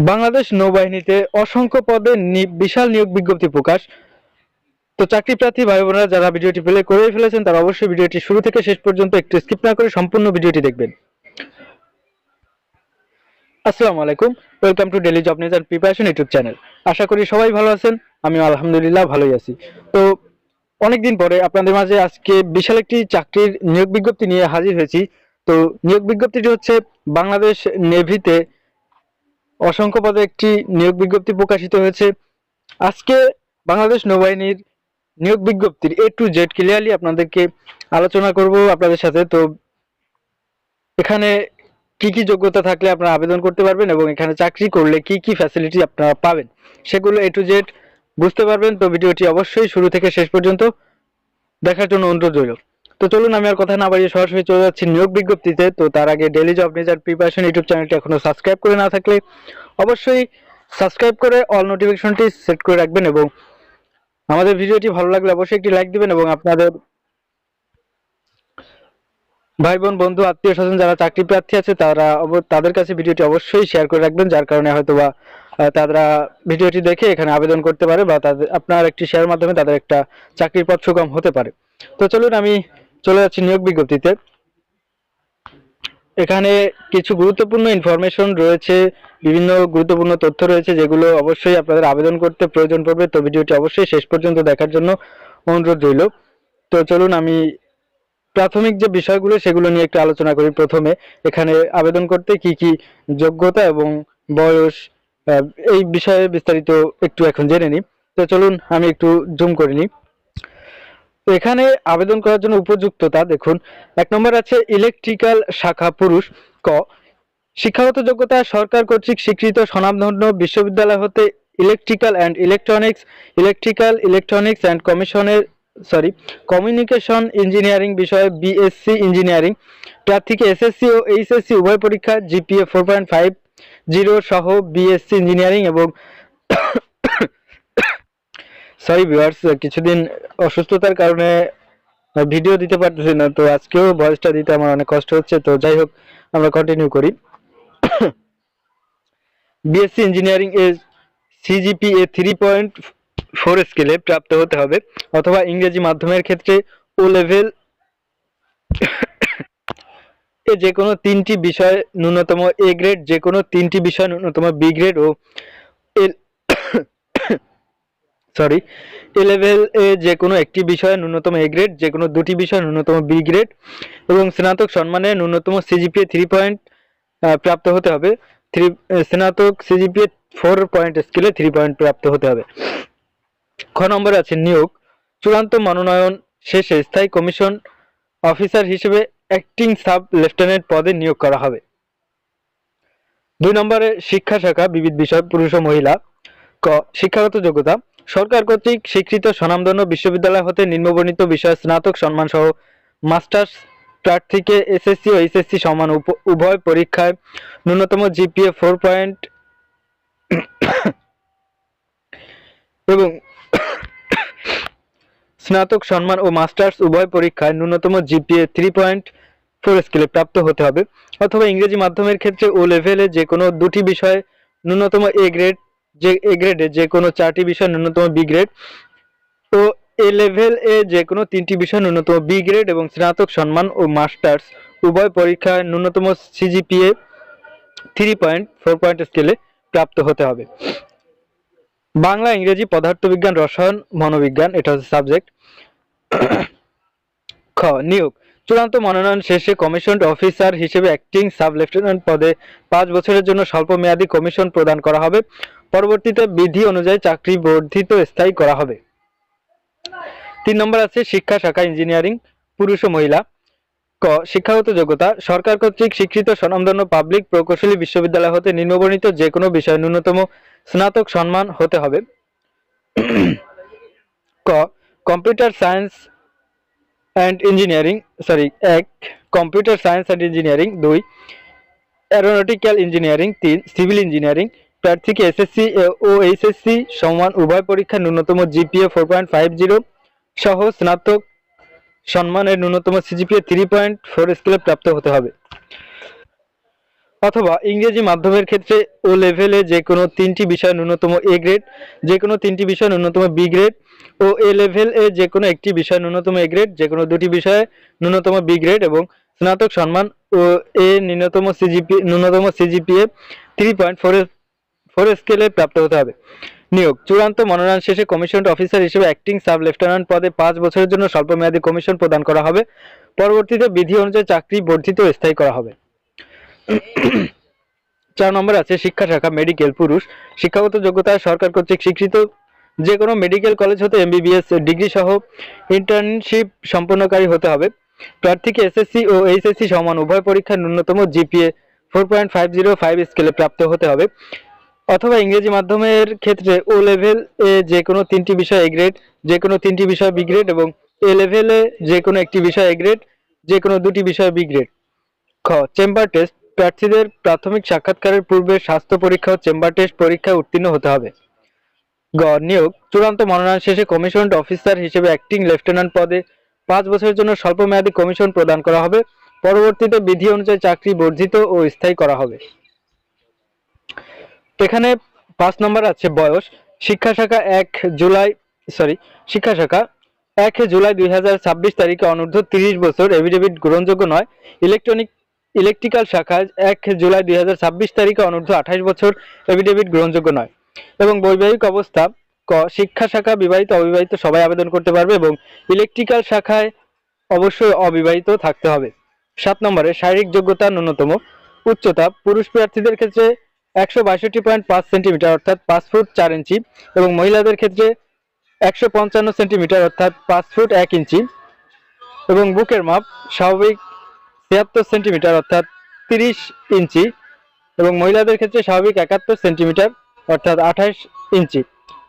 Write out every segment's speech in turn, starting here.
বাংলাদেশ নৌবাহিনীতে অসংখ্য পদে বিশাল নিয়োগ বিজ্ঞপ্তি প্রকাশ। তো চাকরি প্রার্থী ভাই বোনেরা যারা ভিডিওটি প্লে করে ফেলেছেন তারা অবশ্যই ভিডিওটি শুরু থেকে শেষ পর্যন্ত একটু স্কিপ না করে সম্পূর্ণ ভিডিওটি দেখবেন। আসসালামু আলাইকুম, welcome to daily job news and preparation YouTube channel. আশা করি সবাই ভালো আছেন, আমি আলহামদুলিল্লাহ ভালোই আছি। তো অনেকদিন পরে আপনাদের মাঝে আজকে বিশাল একটি চাকরির নিয়োগ বিজ্ঞপ্তি নিয়ে হাজির হয়েছি। তো নিয়োগ বিজ্ঞপ্তিটি হচ্ছে বাংলাদেশ নেভিতে অসংখ্য পদে একটি নিয়োগ বিজ্ঞপ্তি প্রকাশিত হয়েছে। আজকে বাংলাদেশ নৌবাহিনীর নিয়োগ বিজ্ঞপ্তির A to Z ক্লিয়ারলি আপনাদেরকে আলোচনা করব আপনাদের সাথে। তো এখানে কি কি যোগ্যতা থাকলে আপনারা আবেদন করতে পারবেন এবং এখানে চাকরি করলে কি কি ফ্যাসিলিটি আপনারা পাবেন সেগুলো A to Z বুঝতে পারবেন। তো ভিডিওটি অবশ্যই শুরু থেকে শেষ পর্যন্ত দেখার জন্য অনুরোধ রইল। তো চলুন আমি আর কথা না বাড়িয়ে সরাসরি চলে যাচ্ছি নিয়োগ বিজ্ঞপ্তিতে। তো তার আগে daily job news and preparation YouTube চ্যানেলটি এখনো সাবস্ক্রাইব করে না থাকলে অবশ্যই সাবস্ক্রাইব করে অল নোটিফিকেশনটি সেট করে রাখবেন এবং আমাদের ভিডিওটি ভালো লাগলে অবশ্যই একটি লাইক দিবেন এবং আপনাদের ভাই বোন বন্ধু আত্মীয় স্বজন যারা চাকরি প্রার্থী আছে তাদের কাছে ভিডিওটি অবশ্যই শেয়ার করে রাখবেন, যার কারণে হয়তোবা তারা ভিডিওটি দেখে এখানে আবেদন করতে পারে বা তাদের আপনার একটি শেয়ারের মাধ্যমে তাদের একটা চাকরির পথ সুগম হতে পারে। তো চলুন আমি চলে যাচ্ছি নিয়োগ বিজ্ঞপ্তিতে। এখানে কিছু গুরুত্বপূর্ণ ইনফরমেশন রয়েছে, বিভিন্ন গুরুত্বপূর্ণ তথ্য রয়েছে যেগুলো অবশ্যই আপনাদের আবেদন করতে প্রয়োজন পড়বে। তো ভিডিওটি অবশ্যই শেষ পর্যন্ত দেখার জন্য অনুরোধ রইল। তো চলুন আমি প্রাথমিক যে বিষয়গুলো সেগুলো নিয়ে একটু আলোচনা করি। প্রথমে এখানে আবেদন করতে কি কি যোগ্যতা এবং বয়স এই বিষয়ে বিস্তারিত একটু এখন জেনে নিই। তো চলুন আমি একটু জুম করে নিই। তো এখানে আবেদন করার জন্য উপযুক্ততা দেখুন, 1 নম্বর আছে ইলেকট্রিক্যাল শাখা পুরুষ। ক শিক্ষাগত যোগ্যতা সরকার কর্তৃক স্বীকৃত স্বনামধন্য বিশ্ববিদ্যালয় হতে electrical electronics and communication engineering বিষয়ে বিএসসি ইঞ্জিনিয়ারিং প্রার্থীকে এসএসসি ও এইচএসসি উভয় পরীক্ষা জিপিএ 4.50 সহ বিএসসি ইঞ্জিনিয়ারিং এবং সরি ভিউয়ার্স, কিছুদিন অসুস্থতার কারণে ভিডিও দিতে পারতেছি না, তো আজকেও ভয়েসটা দিতে আমার অনেক কষ্ট হচ্ছে। তো যাই হোক, আমরা কন্টিনিউ করি। বিএসসি ইঞ্জিনিয়ারিং এর সিজিপিএ 3.4 স্কেলে প্রাপ্ত হতে হবে অথবা ইংরেজি মাধ্যমের ক্ষেত্রে ও লেভেল এ যে কোনো 3টি বিষয় ন্যূনতম এ গ্রেড, যে কোনো 3টি বিষয় ন্যূনতম বি গ্রেড ও এ লেভেল এ যে কোনো একটি বিষয় ন্যূনতম এ গ্রেড, যে কোনো 2টি বিষয় ন্যূনতম বি গ্রেড এবং স্নাতক সম্মানে ন্যূনতম সিজিপিএ 3 পয়েন্ট প্রাপ্ত হতে হবে। স্নাতক সিজিপিএ 4 পয়েন্ট স্কেলে 3 পয়েন্ট প্রাপ্ত হতে হবে। খ নম্বরে আছে নিয়োগ। চূড়ান্ত মনোনয়ন শেষে স্থায়ী কমিশন অফিসার হিসেবে অ্যাক্টিং সাব লেফটেন্যান্ট পদে নিয়োগ করা হবে। 2 নম্বরে শিক্ষা শাখা বিবিধ বিষয় পুরুষ ও মহিলা। ক শিক্ষাগত যোগ্যতা সরকার কর্তৃক স্বীকৃত স্বনামধন্য বিশ্ববিদ্যালয় হতে নিম্নবর্ণিত বিষয়ে স্নাতক সম্মান সহ মাস্টার্স প্রার্থীকে এসএসসি ও এইচএসসি সমান উভয় পরীক্ষায় ন্যূনতম জিপিএ 4 পয়েন্ট এবং স্নাতক সম্মান ও মাস্টার্স উভয় পরীক্ষায় ন্যূনতম জিপিএ 3.4 স্কেলে প্রাপ্ত হতে হবে অথবা ইংরেজি মাধ্যমের ক্ষেত্রে ও লেভেলে যে কোনো 2টি বিষয় ন্যূনতম এ গ্রেডে যে কোনো 4টি বিষয় ন্যূনতম বি গ্রেড ও এ লেভেল এ যে কোনো 3টি বিষয় ন্যূনতম বি গ্রেড এবং স্নাতক সম্মান ও মাস্টার্স উভয় পরীক্ষায় ন্যূনতম সিজিপিএ 3.4 স্কেলে প্রাপ্ত হতে হবে। বাংলা, ইংরেজি, পদার্থবিজ্ঞান, রসায়ন, মনোবিজ্ঞান এটা হচ্ছে সাবজেক্ট। খ নিয়োগ। চূড়ান্ত মনোনয়ন শেষে কমিশনড অফিসার হিসেবে অ্যাক্টিং সাব লেফটেন্যান্ট পদে 5 বছরের জন্য স্বল্প মেয়াদী কমিশন প্রদান করা হবে। পরবর্তীতে বিধি অনুযায়ী চাকরি বর্ধিত স্থায়ী করা হবে। 3 নম্বর আছে শিক্ষা শাখা ইঞ্জিনিয়ারিং পুরুষ ও মহিলা। ক শিক্ষাগত যোগ্যতা সরকার কর্তৃক স্বীকৃত স্বনামধন্য পাবলিক প্রকৌশলী বিশ্ববিদ্যালয় হতে নিম্নবর্ণিত যে কোনো বিষয়ে ন্যূনতম স্নাতক সম্মান হতে হবে। ক computer science and engineering computer science and engineering. 2 aeronautical engineering. 3 civil engineering প্রার্থীকে এসএসসি ও এইচএসসি সমান উভয় পরীক্ষা ন্যূনতম জিপিএ 4.50 সহ স্নাতক সম্মানের ন্যূনতম সিজিপিএ 3.4 স্কেলে প্রাপ্ত হতে হবে। অথবা ইংরেজি মাধ্যমের ক্ষেত্রে ও লেভেলে যে কোনো 3টি বিষয় ন্যূনতম এ গ্রেড, যে কোনো 3টি বিষয় ন্যূনতম বি গ্রেড ও এ লেভেল এ যে কোনো একটি বিষয় ন্যূনতম এ গ্রেড, যে কোনো 2টি বিষয়ে ন্যূনতম বি গ্রেড এবং স্নাতক সম্মান ও ন্যূনতম সিজিপিএ 3.4 স্কেলে প্রাপ্ত হতে হবে। নিয়োগ চূড়ান্ত মনোনয়ন শেষে কমিশন অফিসার হিসেবে অ্যাক্টিং সাব লেফটেন্যান্ট পদে 5 বছরের জন্য স্বল্পমেয়াদী কমিশন প্রদান করা হবে। পরবর্তীতে বিধি অনুযায়ী চাকরি বর্ধিত ও স্থায়ী করা হবে। 4 নম্বর আছে শিক্ষা শাখা মেডিকেল পুরুষ, শিক্ষাগত যোগ্যতা সরকার কর্তৃক স্বীকৃত যে কোনো মেডিকেল কলেজ হতে এমবিবিএস ডিগ্রি সহ ইন্টার্নশিপ সম্পন্নকারী হতে হবে। প্রার্থীকে এসএসসি ও এইচএসসি সমান উভয় পরীক্ষার ন্যূনতম জিপিএ 4.505 স্কেলে প্রাপ্ত হতে হবে। অথবা ইংরেজি মাধ্যমের ক্ষেত্রে ও লেভেল এ যে কোনো 3টি বিষয় এ গ্রেড, যে কোনো 3টি বিষয় বি গ্রেড এবং এ লেভেলে যে কোনো একটি বিষয় এ গ্রেড, যে কোনো 2টি বিষয় বি গ্রেড। খ চেম্বার টেস্ট প্রার্থীদের প্রাথমিক সাক্ষাৎকারের পূর্বে স্বাস্থ্য পরীক্ষা ও চেম্বার টেস্ট পরীক্ষায় উত্তীর্ণ হতে হবে। গ নিয়োগ চূড়ান্ত মনোনয়ন শেষে কমিশনড অফিসার হিসেবে অ্যাক্টিং লেফটেন্যান্ট পদে 5 বছরের জন্য স্বল্পমেয়াদী কমিশন প্রদান করা হবে। পরবর্তীতে বিধি অনুযায়ী চাকরি বর্ধিত ও স্থায়ী করা হবে। এখানে 5 নম্বর আছে বয়স। শিক্ষা শাখা 1 জুলাই 2026 তারিখে অনূর্ধ্ব 30 বছর এফিডেভিট গ্রহণযোগ্য নয়। ইলেকট্রিক্যাল শাখায় 1 জুলাই 2026 তারিখে অনূর্ধ্ব 28 বছর এফিডেভিট গ্রহণযোগ্য নয়। এবং বৈবাহিক অবস্থা ক শিক্ষা শাখা বিবাহিত অবিবাহিত সবাই আবেদন করতে পারবে এবং ইলেকট্রিক্যাল শাখায় অবশ্যই অবিবাহিত থাকতে হবে। 7 নম্বরে শারীরিক যোগ্যতা ন্যূনতম উচ্চতা পুরুষ প্রার্থীদের ক্ষেত্রে 162.5 সেন্টিমিটার অর্থাৎ 5 ফুট 4 ইঞ্চি এবং মহিলাদের ক্ষেত্রে 155 সেন্টিমিটার অর্থাৎ 5 ফুট 1 ইঞ্চি এবং বুকের মাপ স্বাভাবিক 76 সেন্টিমিটার অর্থাৎ 30 ইঞ্চি এবং মহিলাদের ক্ষেত্রে স্বাভাবিক 71 সেন্টিমিটার অর্থাৎ 28 ইঞ্চি।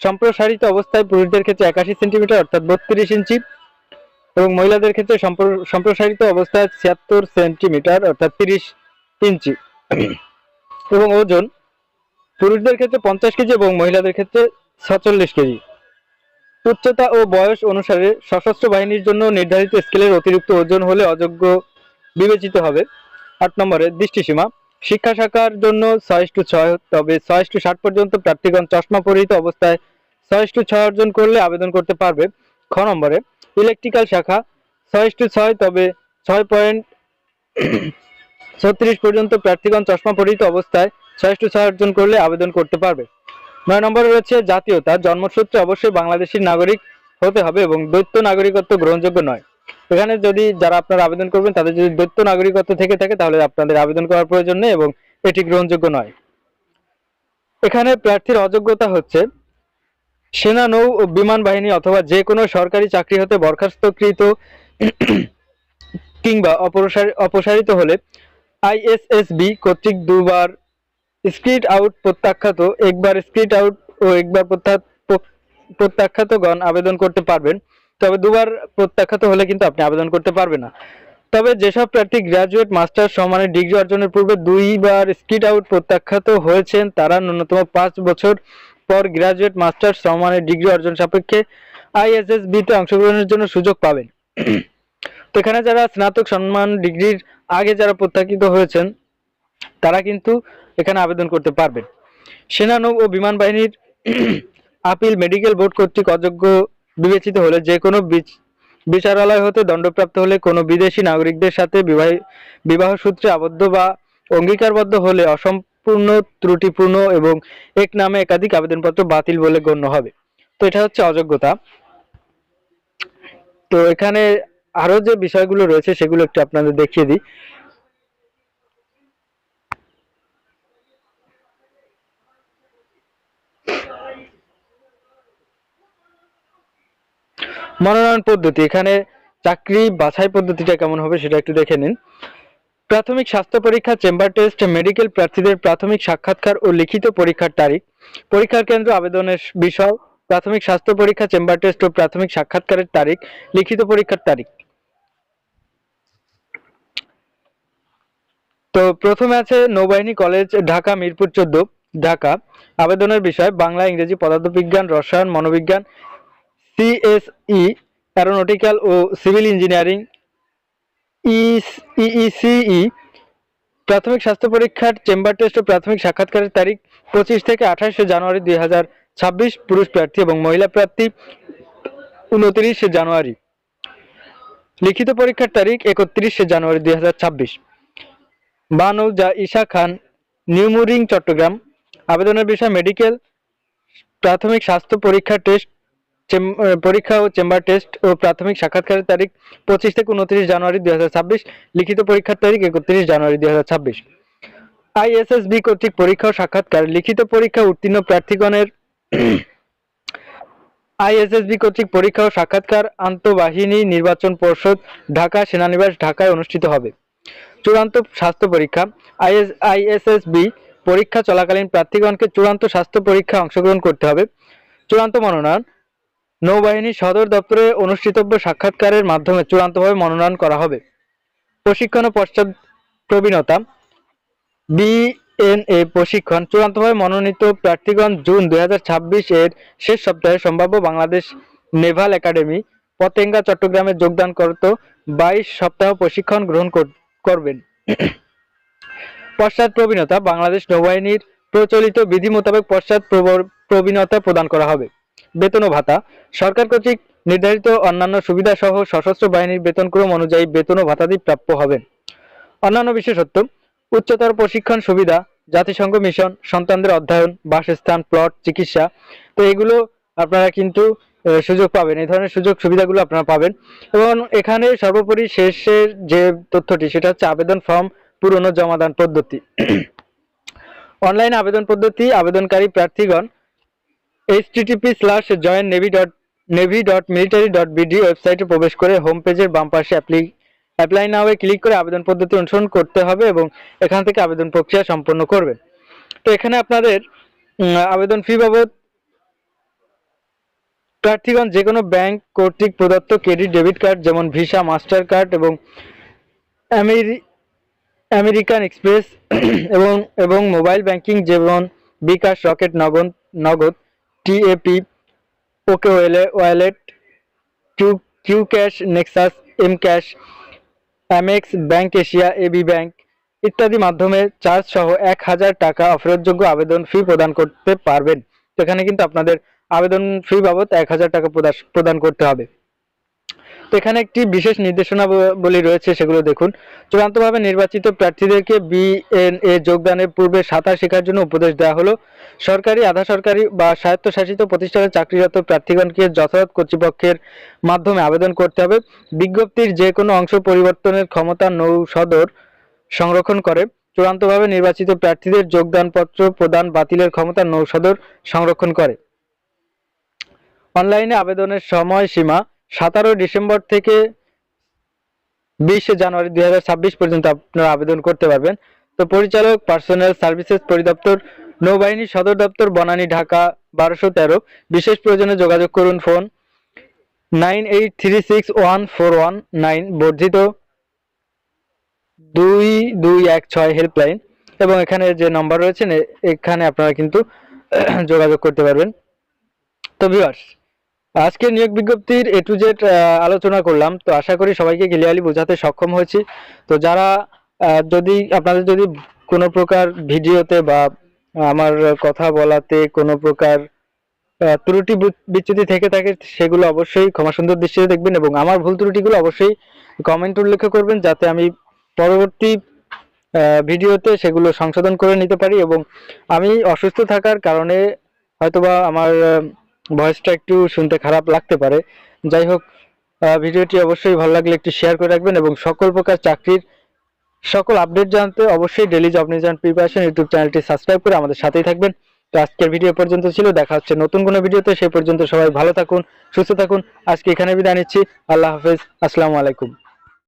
সম্প্রসারিত অবস্থায় পুরুষদের ক্ষেত্রে 81 সেন্টিমিটার অর্থাৎ 32 ইঞ্চি এবং মহিলাদের ক্ষেত্রে সম্প্রসারিত অবস্থায় 76 সেন্টিমিটার অর্থাৎ 30 ইঞ্চি এবং ওজন পুরুষদের ক্ষেত্রে 50 কেজি এবং মহিলাদের ক্ষেত্রে 46 কেজি। উচ্চতা ও বয়স অনুসারে সশস্ত্র বাহিনীর জন্য নির্ধারিত স্কেলের অতিরিক্ত ওজন হলে অযোগ্য বিবেচিত হবে। 8 নম্বরে দৃষ্টিসীমা শিক্ষা শাখার জন্য 6:6 তবে 6:60 পর্যন্ত প্রার্থীগণ চশমা পরিহিত অবস্থায় 6:6 অর্জন করলে আবেদন করতে পারবে। খ নম্বরে ইলেকট্রিক্যাল শাখা 6:6 তবে 6.36 পর্যন্ত প্রার্থীগণ চশমা পরিহিত অবস্থায় 6:6 অর্জন করলে আবেদন করতে পারবে। 9 নম্বরে রয়েছে জাতীয়তা জন্মসূত্রে অবশ্যই বাংলাদেশের নাগরিক হতে হবে এবং দ্বৈত নাগরিকত্ব গ্রহণযোগ্য নয়। এখানে যদি যারা আপনারা আবেদন করবেন তাদের যদি দ্বৈত নাগরিকত্ব থেকে থাকে তাহলে আপনাদের আবেদন করার প্রয়োজন নেই এবং এটি গ্রহণযোগ্য নয়। এখানে প্রার্থীর অযোগ্যতা হচ্ছে সেনা নৌ ও বিমান বাহিনী অথবা যে কোনো সরকারি চাকরি হতে বরখাস্তকৃত কিংবা অপসারিত হলে আইএসএসবি কর্তৃক দুবার স্ক্রিট আউট প্রত্যাখ্যাত, একবার স্ক্রিট আউট ও একবার প্রত্যাখ্যাতগণ আবেদন করতে পারবেন। তবে দুবার প্রত্যাখ্যাত হলে কিন্তু আপনি আবেদন করতে পারবেন না। তবে যেসব প্রার্থী গ্রাজুয়েট মাস্টার্স সমানের ডিগ্রি অর্জনের পূর্বে 2বার স্ক্রিট আউট প্রত্যাখ্যাত হয়েছেন তারা ন্যূনতম 5 বছর পর গ্রাজুয়েট মাস্টার্স সমানের ডিগ্রি অর্জন সাপেক্ষে আইএসএসবিতে অংশগ্রহণের জন্য সুযোগ পাবেন। তো এখানে যারা স্নাতক সম্মান ডিগ্রির আগে যারা প্রত্যাখ্যাত হয়েছেন তারা কিন্তু এখানে আবেদন করতে পারবেন। সেনা নৌ ও বিমান বাহিনীর আপিল মেডিকেল বোর্ড কর্তৃক অযোগ্য বিবেচিত হলে যে কোনো বিচারালয় হতে দণ্ডপ্রাপ্ত হলে কোনো বিদেশি নাগরিকদের সাথে বিবাহ সূত্রে আবদ্ধ বা অঙ্গীকারবদ্ধ হলে অসম্পূর্ণ ত্রুটিপূর্ণ এবং এক নামে একাধিক আবেদনপত্র বাতিল বলে গণ্য হবে। তো এটা হচ্ছে অযোগ্যতা। তো এখানে আরো যে বিষয়গুলো রয়েছে সেগুলো একটু আপনাদের দেখিয়ে দিই। মনোনয়ন পদ্ধতি এখানে চাকরি বাছাই পদ্ধতিটা কেমন হবে সেটা একটু দেখে নিন। প্রাথমিক স্বাস্থ্য পরীক্ষা চেম্বার টেস্ট মেডিকেল প্রার্থীদের প্রাথমিক সাক্ষাৎকার ও লিখিত পরীক্ষার তারিখ পরীক্ষার কেন্দ্র আবেদনের বিষয় প্রাথমিক স্বাস্থ্য পরীক্ষা চেম্বার টেস্ট ও প্রাথমিক সাক্ষাৎকারের তারিখ লিখিত পরীক্ষার তারিখ। তো প্রথমে আছে নৌবাহিনী কলেজ ঢাকা মিরপুর 14 ঢাকা। আবেদনের বিষয় বাংলা ইংরেজি পদার্থবিজ্ঞান রসায়ন মনোবিজ্ঞান সিএসই অ্যারোনটিক্যাল ও সিভিল ইঞ্জিনিয়ারিং ইইসিই প্রাথমিক স্বাস্থ্য পরীক্ষার চেম্বার টেস্ট ও প্রাথমিক সাক্ষাৎকারের তারিখ 25 থেকে 28 জানুয়ারি 2026 পুরুষ প্রার্থী এবং মহিলা প্রার্থী 29 জানুয়ারি। লিখিত পরীক্ষার তারিখ 31 জানুয়ারি 2026। বানৌজা ঈশা খান, নিউমুরিং, চট্টগ্রাম। আবেদনের বিষয় মেডিকেল, প্রাথমিক স্বাস্থ্য পরীক্ষা টেস্ট পরীক্ষা ও চেম্বার টেস্ট ও প্রাথমিক সাক্ষাৎকারের তারিখ 25 থেকে 29 জানুয়ারি 2026। লিখিত পরীক্ষার তারিখ 31 জানুয়ারি 2026। আইএসএসবি কর্তৃক পরীক্ষা ও সাক্ষাৎকার। লিখিত পরীক্ষা উত্তীর্ণ প্রার্থীগণের আইএসএসবি কর্তৃক পরীক্ষা ও সাক্ষাৎকার আন্তঃবাহিনী নির্বাচন পর্ষদ, ঢাকা, সেনানিবাস, ঢাকায় অনুষ্ঠিত হবে। চূড়ান্ত স্বাস্থ্য পরীক্ষা। আইএসএসবি পরীক্ষা চলাকালীন প্রার্থীগণকে চূড়ান্ত স্বাস্থ্য পরীক্ষায় অংশগ্রহণ করতে হবে। চূড়ান্ত মনোনয়ন। নৌবাহিনী সদর দপ্তরে অনুষ্ঠিতব্য সাক্ষাৎকারের মাধ্যমে চূড়ান্তভাবে মনোনয়ন করা হবে। প্রশিক্ষণ ও পশ্চাৎ প্রবীণতা। বিএনএ প্রশিক্ষণ। চূড়ান্তভাবে মনোনীত প্রার্থীগণ জুন 2026 এর শেষ সপ্তাহে সম্ভাব্য বাংলাদেশ নেভাল একাডেমি, পতেঙ্গা, চট্টগ্রামে যোগদান করত 22 সপ্তাহ প্রশিক্ষণ গ্রহণ করবেন। পশ্চাৎ প্রবীণতা। বাংলাদেশ নৌবাহিনীর প্রচলিত বিধি মোতাবেক পশ্চাৎ প্রবীণতা প্রদান করা হবে। বেতন ও ভাতা। সরকার কর্তৃক নির্ধারিত অন্যান্য সুবিধা সহ সশস্ত্র বাহিনীর বেতনক্রম অনুযায়ী বেতন ও ভাতাদি প্রাপ্য হবেন। অন্যান্য বিশেষত্ব। উচ্চতর প্রশিক্ষণ সুবিধা, জাতিসংঘ মিশন, সন্তানদের অধ্যয়ন, বাসস্থান, প্লট, চিকিৎসা। তো এগুলো আপনারা কিন্তু সুযোগ পাবেন, এই ধরনের সুযোগ সুবিধাগুলো আপনারা পাবেন। এবং এখানে সর্বোপরি শেষের যে তথ্যটি সেটা হচ্ছে আবেদন ফর্ম পূরণ ও জমাদান পদ্ধতি। অনলাইন আবেদন পদ্ধতি। আবেদনকারী প্রার্থীগণ http://joinnavy.military.bd ওয়েবসাইটে প্রবেশ করে হোম পেজের বাম পাশে অ্যাপ্লাই নাও এ ক্লিক করে আবেদন পদ্ধতি অনুসরণ করতে হবে এবং এখান থেকে আবেদন প্রক্রিয়া সম্পন্ন করবেন। তো এখানে আপনাদের আবেদন ফি বাবদ প্রার্থীগণ যে কোনো ব্যাংক কর্তৃক প্রদত্ত ক্রেডিট ডেবিট কার্ড যেমন ভিসা, মাস্টার কার্ড এবং আমেরিকান এক্সপ্রেস এবং মোবাইল ব্যাংকিং যেমন bKash, Rocket, Nagad, TAP, OK Wallet, Q Cash, Nexus, M Cash, MX Bank, Asia, AB Bank ইত্যাদি মাধ্যমে চার্জ সহ 1000 টাকা অফেরতযোগ্য আবেদন ফি প্রদান করতে পারবেন। এখানে কিন্তু আপনাদের আবেদন ফি বাবদ 1000 টাকা প্রদান করতে হবে। তো এখানে একটি বিশেষ নির্দেশনাবলী রয়েছে, সেগুলো দেখুন। চূড়ান্তভাবে নির্বাচিত প্রার্থীদেরকে বিএনএ যোগদানের পূর্বে সাঁতার শেখার জন্য উপদেশ দেওয়া হলো। সরকারি, আধা সরকারি বা স্বায়ত্তশাসিত প্রতিষ্ঠানে চাকরিরত প্রার্থীগণকে যথাযথ কর্তৃপক্ষের মাধ্যমে আবেদন করতে হবে। বিজ্ঞপ্তির যে কোনো অংশ পরিবর্তনের ক্ষমতা নৌসদর সংরক্ষণ করে। চূড়ান্তভাবে নির্বাচিত প্রার্থীদের যোগদানপত্র প্রদান বাতিলের ক্ষমতা নৌসদর সংরক্ষণ করে। অনলাইনে আবেদনের সময়সীমা 17 ডিসেম্বর থেকে 20 জানুয়ারি 2026 পর্যন্ত আপনারা আবেদন করতে পারবেন। তো পরিচালক, পার্সোনাল সার্ভিসেস পরিদপ্তর, নৌবাহিনী সদর দপ্তর, বনানী, ঢাকা 1213। বিশেষ প্রয়োজনে যোগাযোগ করুন ফোন 98361419 বর্ধিত 2216 হেল্পলাইন এবং এখানে যে নাম্বার রয়েছে এখানে আপনারা কিন্তু যোগাযোগ করতে পারবেন। তো ভিউয়ার্স, আজকে নিয়োগ বিজ্ঞপ্তির A to Z আলোচনা করলাম। তো আশা করি সবাইকে ক্লিয়ারলি বোঝাতে সক্ষম হয়েছি। তো যারা আপনাদের যদি কোনো প্রকার ভিডিওতে বা আমার কথা বলাতে কোনো প্রকার ত্রুটি বিচ্যুতি থেকে থাকে সেগুলো অবশ্যই ক্ষমা সুন্দর দৃষ্টিতে দেখবেন এবং আমার ভুল ত্রুটিগুলো অবশ্যই কমেন্ট উল্লেখ করবেন যাতে আমি পরবর্তী ভিডিওতে সেগুলো সংশোধন করে নিতে পারি। এবং আমি অসুস্থ থাকার কারণে হয়তোবা আমার ভয়েসটা একটু শুনতে খারাপ লাগতে পারে। যাই হোক, ভিডিওটি অবশ্যই ভালো লাগলে একটু শেয়ার করে রাখবেন এবং সকল প্রকার চাকরির সকল আপডেট জানতে অবশ্যই daily job news and preparation YouTube চ্যানেলটি সাবস্ক্রাইব করে আমাদের সাথেই থাকবেন। তো আজকের ভিডিও পর্যন্ত ছিল, দেখা হচ্ছে নতুন কোনো ভিডিওতে। সেই পর্যন্ত সবাই ভালো থাকুন, সুস্থ থাকুন। আজকে এখানে বিদায় নিচ্ছি। আল্লাহ হাফেজ, আসসালামু আলাইকুম।